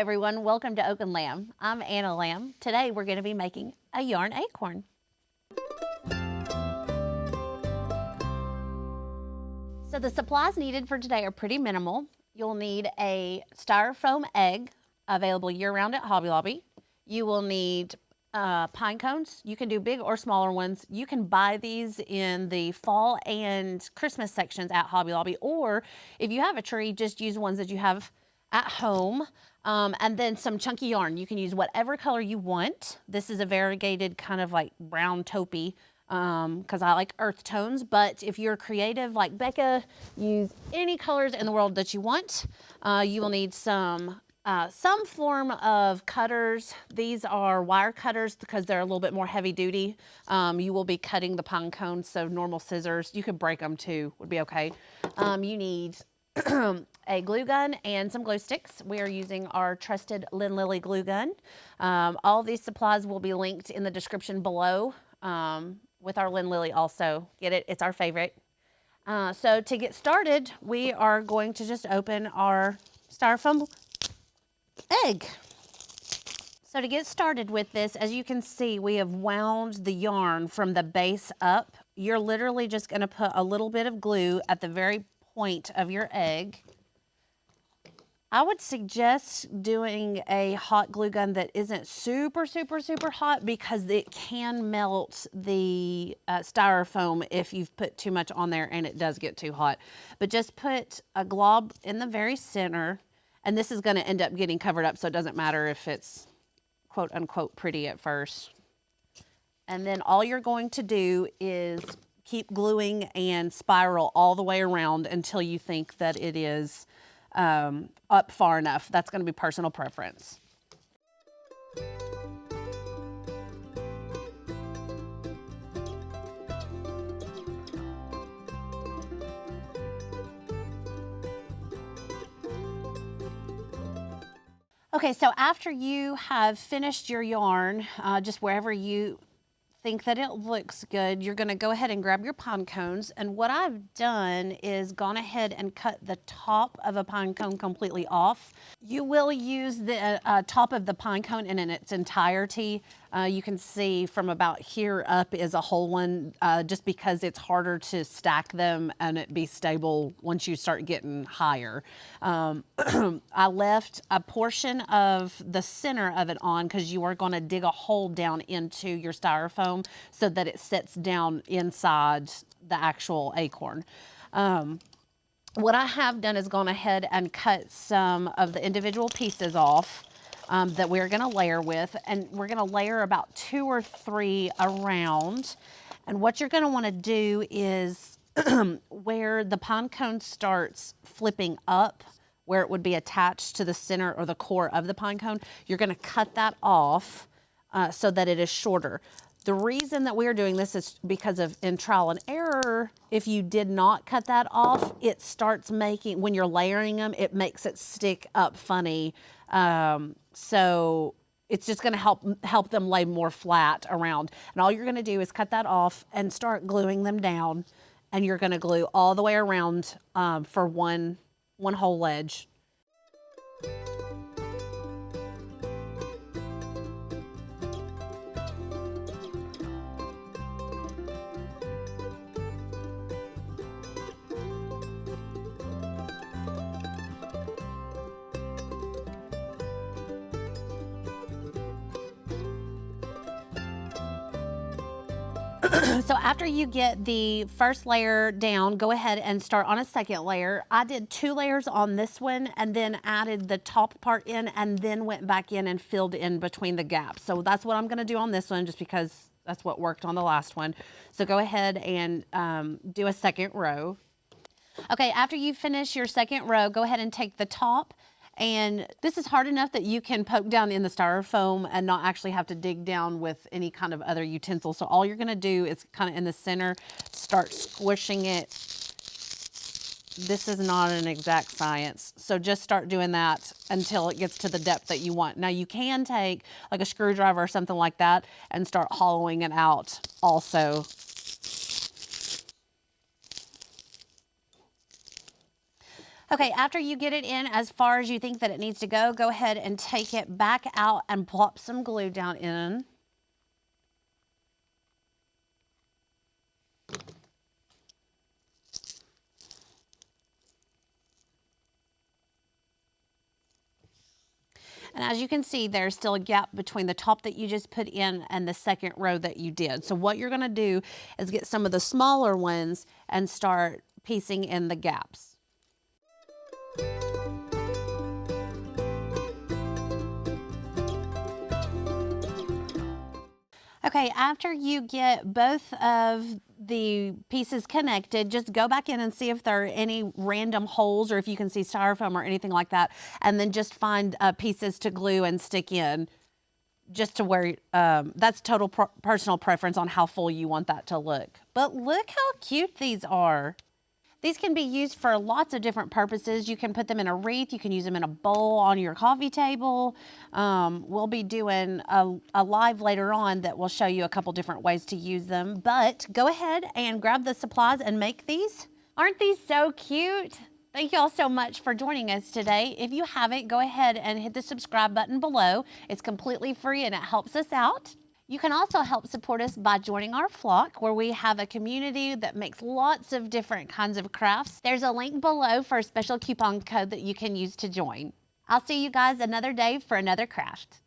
everyone, welcome to Oak and Lamb. I'm Anna Lamb. Today we're going to be making a yarn acorn. So the supplies needed for today are pretty minimal. You'll need a styrofoam egg, available year-round at Hobby Lobby. You will need pine cones. You can do big or smaller ones. You can buy these in the fall and Christmas sections at Hobby Lobby, or if you have a tree, just use ones that you have at home. And then some chunky yarn. You can use whatever color you want. This is a variegated kind of like brown taupey, because I like earth tones, but if you're creative like Becca, use any colors in the world that you want. You will need some form of cutters. These are wire cutters because they're a little bit more heavy duty. You will be cutting the pine cones, so normal scissors. You could break them too, would be okay. You need a glue gun and some glue sticks. We are using our trusted Lynn Lilly glue gun. All these supplies will be linked in the description below with our Lynn Lilly also. Get it? It's our favorite. So to get started, we are going to just open our styrofoam egg. So to get started with this, as you can see, we have wound the yarn from the base up. You're literally just going to put a little bit of glue at the very point of your egg. I would suggest doing a hot glue gun that isn't super hot, because it can melt the styrofoam if you've put too much on there and it does get too hot. But just put a glob in the very center, and this is going to end up getting covered up, so it doesn't matter if it's quote unquote pretty at first. And then all you're going to do is keep gluing and spiral all the way around until you think that it is up far enough. That's going to be personal preference. Okay, so after you have finished your yarn, just wherever you think that it looks good, you're going to go ahead and grab your pine cones. And what I've done is gone ahead and cut the top of a pine cone completely off. You will use the top of the pine cone in its entirety. You can see from about here up is a whole one, just because it's harder to stack them and it be stable once you start getting higher. I left a portion of the center of it on because you are going to dig a hole down into your styrofoam so that it sits down inside the actual acorn. What I have done is gone ahead and cut some of the individual pieces off that we're going to layer with, and we're going to layer about 2 or 3 around. And what you're going to want to do is where the pine cone starts flipping up, where it would be attached to the center or the core of the pine cone, you're going to cut that off so that it is shorter. The reason that we're doing this is because of in trial and error, if you did not cut that off, it starts making, when you're layering them, it makes it stick up funny. So it's just going to help them lay more flat around. And all you're going to do is cut that off and start gluing them down. And you're going to glue all the way around for one whole ledge. So after you get the first layer down, go ahead and start on a second layer. I did 2 layers on this one and then added the top part in and then went back in and filled in between the gaps. So that's what I'm going to do on this one, just because that's what worked on the last one. So go ahead and do a second row. Okay, after you finish your second row, go ahead and take the top. And this is hard enough that you can poke down in the styrofoam and not actually have to dig down with any kind of other utensil. So all you're going to do is kind of in the center, start squishing it. This is not an exact science. So just start doing that until it gets to the depth that you want. Now you can take like a screwdriver or something like that and start hollowing it out also. Okay, after you get it in as far as you think that it needs to go, go ahead and take it back out and plop some glue down in. And as you can see, there's still a gap between the top that you just put in and the second row that you did. So what you're gonna do is get some of the smaller ones and start piecing in the gaps. Okay, after you get both of the pieces connected, just go back in and see if there are any random holes or if you can see styrofoam or anything like that, and then just find pieces to glue and stick in just to where, that's total personal preference on how full you want that to look. But look how cute these are. These can be used for lots of different purposes. You can put them in a wreath. You can use them in a bowl on your coffee table. We'll be doing a live later on that will show you a couple different ways to use them. But go ahead and grab the supplies and make these. Aren't these so cute? Thank you all so much for joining us today. If you haven't, go ahead and hit the subscribe button below. It's completely free and it helps us out. You can also help support us by joining our flock, where we have a community that makes lots of different kinds of crafts. There's a link below for a special coupon code that you can use to join. I'll see you guys another day for another craft.